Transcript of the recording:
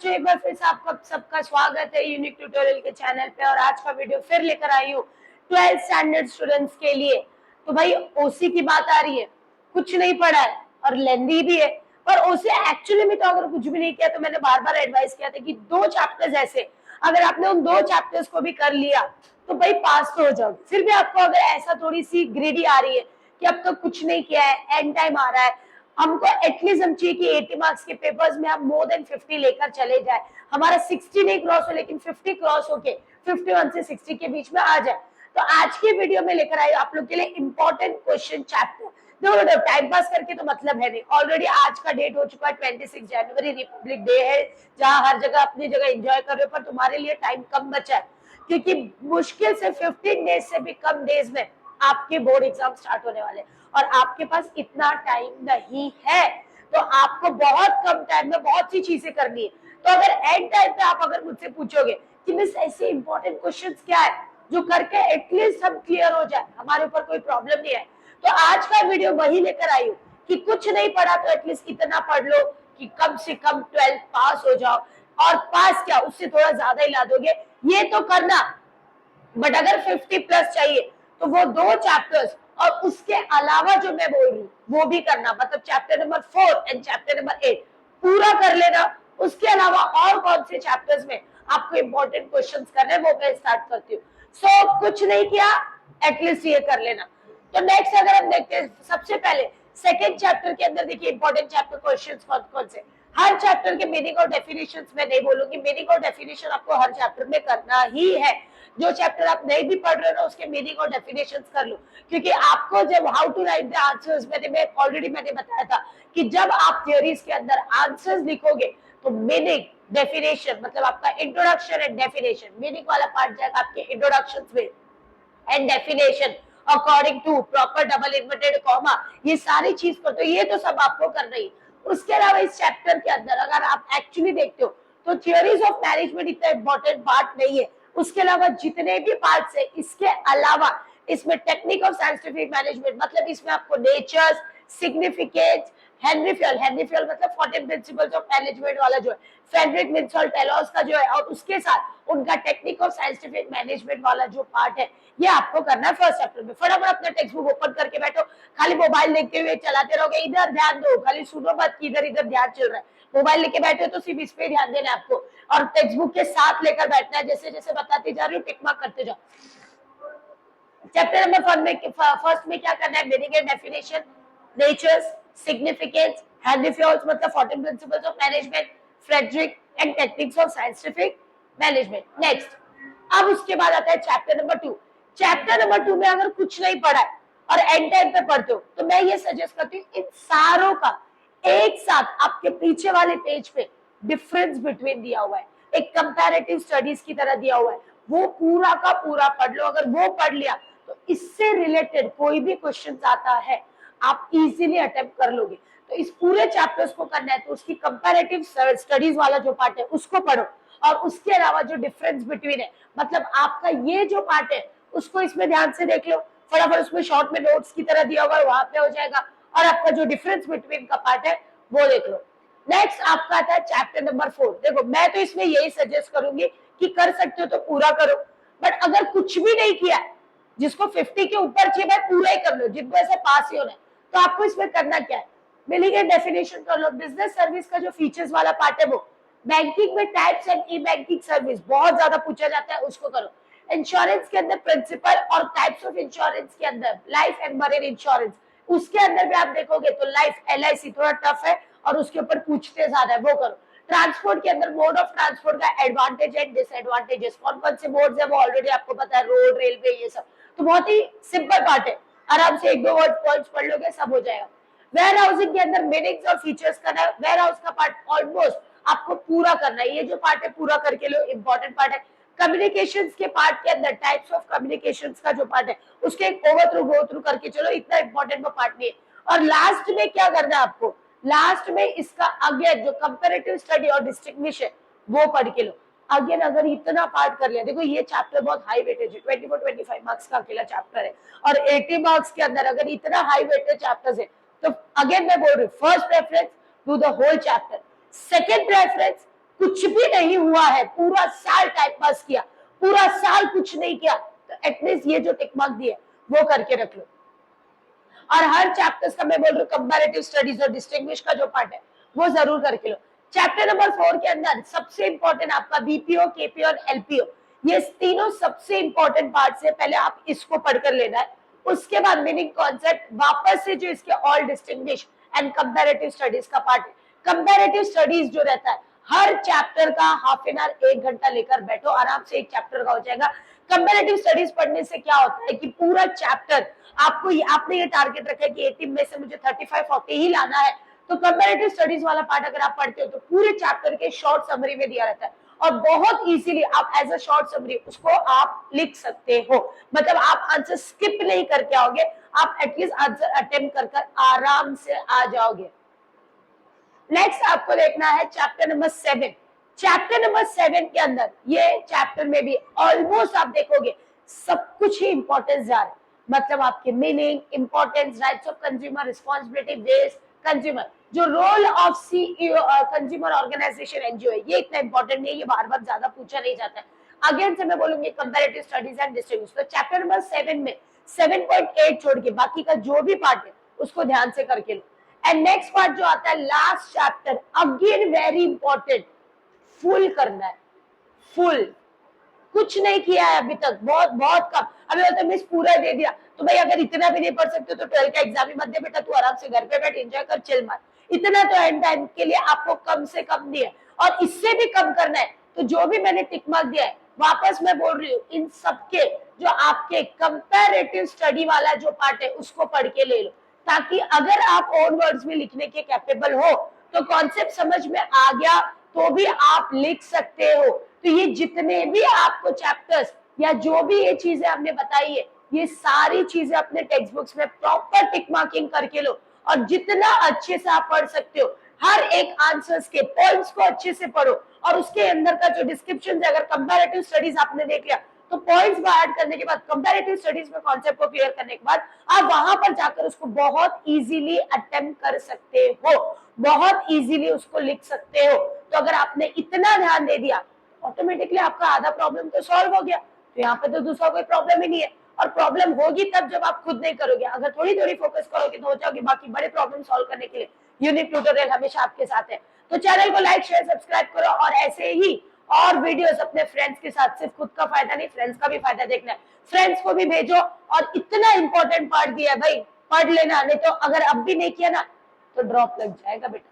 बच्चों, एक बार फिर से आपका सबका स्वागत है यूनिक ट्यूटोरियल के चैनल पे। और आज का वीडियो फिर लेकर आई हूँ 12th स्टैंडर्ड स्टूडेंट्स के लिए। तो भाई ओसी की बात आ रही है, कुछ नहीं पढ़ा है और लेंदी भी है। पर ओसी एक्चुअली में तो अगर कुछ भी नहीं किया तो मैंने बार बार एडवाइस किया था कि 2 चैप्टर्स ऐसे, अगर आपने उन 2 चैप्टर्स को भी कर लिया तो भाई पास तो हो जाओ। फिर भी आपको अगर ऐसा थोड़ी सी ग्रेडी आ रही है कि अब तो कुछ नहीं किया है, एंड टाइम आ रहा है, हमको एटलीस्ट हम चाहिए कि 80 मार्क्स के पेपर्स में आप मोर देन 50 लेकर चले जाए। हमारा 60 नहीं क्रॉस हो लेकिन 50 क्रॉस होके 51 से 60 के बीच में आ जाए। तो आज की वीडियो में लेकर आई आप लोग के लिए इंपॉर्टेंट क्वेश्चन चैप्टर। देखो टाइम पास करके तो मतलब है नहीं, ऑलरेडी आज का डेट हो चुका है 26 जनवरी, रिपब्लिक डे है, जहां हर जगह अपनी जगह एंजॉय कर रहे हो, पर तुम्हारे लिए टाइम कम बचा है क्योंकि मुश्किल से 15 डेज से भी कम डेज में आपके बोर्ड एग्जाम स्टार्ट होने वाले और आपके पास इतना टाइम नहीं है। तो आपको बहुत कम टाइम में बहुत सी चीजें करनी है। तो अगर एंड टाइम पे आप अगर मुझसे पूछोगे कि मिस ऐसे इंपॉर्टेंट क्वेश्चंस क्या है जो करके एटलीस्ट हम क्लियर हो जाए, हमारे ऊपर कोई प्रॉब्लम नहीं है, तो आज का वीडियो वही लेकर आई हूँ कि कुछ नहीं पढ़ा तो एटलीस्ट इतना पढ़ लो कि कम से कम 12th पास हो जाओ। और पास क्या, उससे थोड़ा ज्यादा ही ला दोगे, ये तो करना। बट अगर 50 प्लस चाहिए तो वो 2 चैप्टर्स और उसके अलावा जो मैं बोल रही हूँ वो भी करना, मतलब chapter number 4 and chapter number 8 पूरा कर लेना। उसके अलावा और कौन से चैप्टर्स में आपको इंपॉर्टेंट क्वेश्चंस करने हैं वो मैं स्टार्ट करती हूँ। सो कुछ नहीं किया, एटलीस्ट ये कर लेना। तो नेक्स्ट अगर हम देखते हैं, सबसे पहले सेकेंड चैप्टर के अंदर देखिए इंपॉर्टेंट चैप्टर क्वेश्चंस कौन कौन से। हर चैप्टर के मीनिंग और डेफिनेशंस मैं नहीं बोलूंगी, मीनिंग और डेफिनेशन आपको हर चैप्टर में करना ही है। जो चैप्टर आप नहीं भी पढ़ रहे हो उसके मीनिंग और डेफिनेशंस कर लो, क्योंकि आपको जब how to write the answers मैंने बताया था कि जब आप थ्योरीज के अंदर आंसर्स लिखोगे तो मीनिंग डेफिनेशन, मतलब आपका इंट्रोडक्शन एंड डेफिनेशन, मीनिंग वाला पार्ट जाएगा आपके इंट्रोडक्शन में and definition according to proper double inverted comma, ये सारी चीज पर तो ये तो सब आपको कर रही है। उसके अलावा इस चैप्टर के अंदर अगर आप एक्चुअली देखते हो तो थियोरीज ऑफ मैनेजमेंट इतना इंपॉर्टेंट पार्ट नहीं है। उसके अलावा जितने भी पार्ट्स है, इसके अलावा इसमें टेक्निक ऑफ साइंटिफिक मैनेजमेंट, मतलब इसमें आपको नेचर्स, सिग्निफिकेंस, हेनरी फ्यूल मतलब 14 प्रिंसिपल्स ऑफ मैनेजमेंट वाला जो है, फ्रेडरिक विंसल टेलॉस का जो है, और उसके साथ उनका टेक्निक ऑफ साइंटिफिक मैनेजमेंट वाला जो पार्ट है ये आपको करना है फर्स्ट चैप्टर में। फटाफट अपना टेक्स्ट बुक ओपन करके बैठो, खाली मोबाइल देखते हुए चलाते रहोगे, इधर ध्यान दो, खाली सुनो मत कि इधर इधर ध्यान चल रहा है। मोबाइल लेके बैठे हो तो सिर्फ इस पे ध्यान देना है आपको, और टेक्स्ट बुक के साथ लेकर बैठना है, जैसे जैसे बताती जा रही हूँ टिक मार्क करते जाओ। चैप्टर नंबर 1 में फर्स्ट में क्या करना है, meaning and definition, natures, significance, Henry Fayol मतलब 14 principles of management, Frederick and techniques of scientific management. Next, अब उसके बाद आता है चैप्टर नंबर 2। चैप्टर नंबर 2 में अगर कुछ नहीं पढ़ा है और एंड टाइम पे पढ़ते हो तो मैं ये सजेस्ट करती हूँ इन सारों का एक साथ आपके पीछे वाले पेज पे डिफरेंस बिटवीन दिया हुआ है, एक कंपैरेटिव स्टडीज की तरह दिया हुआ है, वो पूरा का पूरा पढ़ लो। अगर वो पढ़ लिया तो इससे रिलेटेड कोई भी क्वेश्चन आता है आप इजीली अटेम्प्ट कर लोगे। तो इस पूरे चैप्टर्स को करना है तो उसकी कंपैरेटिव स्टडीज वाला जो पार्ट है उसको पढ़ो, और उसके अलावा जो डिफरेंस बिटवीन है, मतलब आपका ये जो पार्ट है उसको इसमें ध्यान से देख लो, फटाफट उसमें शॉर्ट में नोट्स की तरह दिया हुआ है वहां पे हो जाएगा, और आपका जो डिफरेंस बिटवीन का पार्ट है वो देख लो। नेक्स्ट आपका आता है चैप्टर नंबर 4। देखो मैं तो इसमें यही सजेस्ट करूंगी कि कर सकते हो तो पूरा करो, बट अगर कुछ भी नहीं किया, जिसको 50 के ऊपर चाहिए भाई पूरा ही कर लो, जिनको ऐसे पास ही होना है, तो आपको इसमें करना क्या है, मीनिंग एंड डेफिनेशन कर लो, बिजनेस सर्विस का जो फीचर्स वाला पार्ट है वो, बैंकिंग में types and E banking service बहुत ज्यादा पूछा जाता है उसको करो, इंश्योरेंस के अंदर प्रिंसिपल और टाइप्स ऑफ इंश्योरेंस के अंदर लाइफ एंड मरीन इंश्योरेंस, उसके अंदर भी आप देखोगे तो लाइफ LIC थोड़ा टफ है और उसके ऊपर पूछते ज्यादा है, वो करो। ट्रांसपोर्ट के अंदर मोड ऑफ ट्रांसपोर्ट का एडवांटेज एंड डिसएडवांटेजेस, कौन कौन से मोड्स है वो ऑलरेडी आपको पता है, रोड, रेलवे, ये सब, तो बहुत ही सिंपल पार्ट है, आराम से एक दो वर्ड पॉइंट्स पढ़ लोगे सब हो जाएगा। वेयर हाउसिंग के अंदर मीनिंग्स और फीचर्स करना है, वेयर हाउस का पार्ट ऑलमोस्ट आपको पूरा करना है, ये जो पार्ट है पूरा करके लो, इंपॉर्टेंट पार्ट है। कम्युनिकेशंस के पार्ट के अंदर टाइप्स ऑफ कम्युनिकेशंस का जो पार्ट है उसके एक ओवर गो थ्रू करके चलो, इतना इंपॉर्टेंट वो पार्ट नहीं है। और लास्ट में क्या करना है आपको, लास्ट में इसका अगेन जो कंपैरेटिव स्टडी और डिस्टिंग्विश है वो पढ़ के लो। अगेन अगर इतना पार्ट कर लिया, देखो ये चैप्टर बहुत हाई वेटेज है, 24-25 मार्क्स का अकेला चैप्टर है, और 80 मार्क्स के अंदर अगर इतना हाई वेटेज चैप्टर्स है तो अगेन मैं बोल रही हूँ first preference do the whole chapter, second preference कुछ भी नहीं हुआ है, पूरा साल टाइम पास किया, पूरा साल कुछ नहीं किया, तो एटलीस्ट ये जो टिक मार्क दिए वो करके रख लो। और हर चैप्टर्स का मैं बोल रही हूँ कंपैरेटिव स्टडीज और डिस्टिंग्विश का जो पार्ट है वो जरूर करके लो। चैप्टर नंबर 4 के अंदर सबसे इंपॉर्टेंट आपका बीपीओ, केपीओ और एलपीओ, ये तीनों सबसे इंपॉर्टेंट पार्ट है। पहले आप इसको पढ़कर लेना है, उसके बाद मीनिंग कॉन्सेप्ट, वापस से जो इसके all distinguish and comparative studies का पार्ट है। कंपैरेटिव स्टडीज जो रहता है हर चैप्टर का हाफ एन आवर 1 घंटा लेकर बैठो, आराम से एक चैप्टर का हो जाएगा। कंपैरेटिव स्टडीज पढ़ने से क्या होता है कि पूरा चैप्टर आपको, आपने ये टारगेट रखा है कि 80 में से मुझे 35-40 ही लाना है, तो कंपैरेटिव स्टडीज वाला पार्ट अगर आप पढ़ते हो तो पूरे चैप्टर के शॉर्ट समरी में दिया रहता है और बहुत इजीली आप एज अ शॉर्ट समरी उसको आप लिख सकते हो। मतलब आप आंसर स्किप नहीं करके आओगे, आप एटलीस्ट आंसर अटेम्प्ट कर आराम से आ जाओगे। नेक्स्ट आपको देखना है चैप्टर नंबर 7। चैप्टर नंबर 7 के अंदर ये चैप्टर में भी ऑलमोस्ट आप देखोगे सब कुछ ही इंपॉर्टेंस जा रहा है। मतलब आपके meaning, importance, rights of consumer, responsibility, waste, consumer, जो role of CEO consumer organization NGO है, ये इतना इंपॉर्टेंट नहीं है, ये बार बार ज्यादा पूछा नहीं जाता है। अगेन से मैं बोलूंगी कंपैरेटिव स्टडीज एंड डिस्टिंग्विश। तो चैप्टर नंबर 7 में 7.8 छोड़ के बाकी का जो भी पार्ट है उसको ध्यान से करके लो। एंड नेक्स्ट पार्ट जो आता है last chapter, again very important, full करना है। फुल कुछ नहीं किया है अभी तक, बहुत बहुत कम। अभी तो मिस पूरा दे दिया, तो भाई अगर इतना भी नहीं पढ़ सकते तो 12 का एग्जाम ही मत दे बेटा, तू आराम से घर पे बैठ, एंजॉय कर, चिल मार। इतना तो एंड टाइम के लिए आपको कम से कम दिया है, और इससे भी कम करना है तो जो भी मैंने टिक मार्क दिया है, वापस मैं बोल रही हूँ, इन सबके जो आपके कंपैरेटिव स्टडी वाला जो पार्ट है उसको पढ़ के ले लो, ताकि अगर आप ओन वर्ड्स में लिखने के कैपेबल हो तो कॉन्सेप्ट समझ में आ गया तो भी आप लिख सकते हो। तो ये जितने भी आपको चैप्टर्स या जो भी ये चीजें हमने बताई है, ये सारी चीजें अपने टेक्स्ट बुक्स में प्रॉपर टिक मार्किंग करके लो, और जितना अच्छे से आप पढ़ सकते हो हर एक आंसर्स के पॉइंट्स को अच्छे से पढ़ो, और उसके अंदर का जो डिस्क्रिप्शन है, अगर कंपैरेटिव स्टडीज आपने देख लिया तो पॉइंट्स को ऐड करने के बाद, कंपैरेटिव स्टडीज में कॉन्सेप्ट को क्लियर करने के बाद आप वहां पर जाकर उसको बहुत इजीली अटेम्प्ट कर सकते हो, बहुत इजीली उसको लिख सकते हो। तो अगर आपने इतना ध्यान दे दिया ऑटोमेटिकली आपका आधा प्रॉब्लम तो सॉल्व हो गया। तो यहाँ पे तो दूसरा कोई प्रॉब्लम ही नहीं है, और प्रॉब्लम होगी तब जब आप खुद नहीं करोगे। अगर थोड़ी थोड़ी फोकस करोगे तो हो जाओगे। बाकी बड़े प्रॉब्लम सॉल्व करने के लिए यूनिक ट्यूटोरियल हमेशा आपके साथ है। तो चैनल को लाइक, शेयर, सब्सक्राइब करो, और ऐसे ही और वीडियोस अपने फ्रेंड्स के साथ, सिर्फ खुद का फायदा नहीं, फ्रेंड्स का भी फायदा देखना है, फ्रेंड्स को भी भेजो। और इतना इंपॉर्टेंट पार्ट दिया है भाई, पढ़ लेना, नहीं तो अगर अब भी नहीं किया ना तो ड्रॉप लग जाएगा बेटा।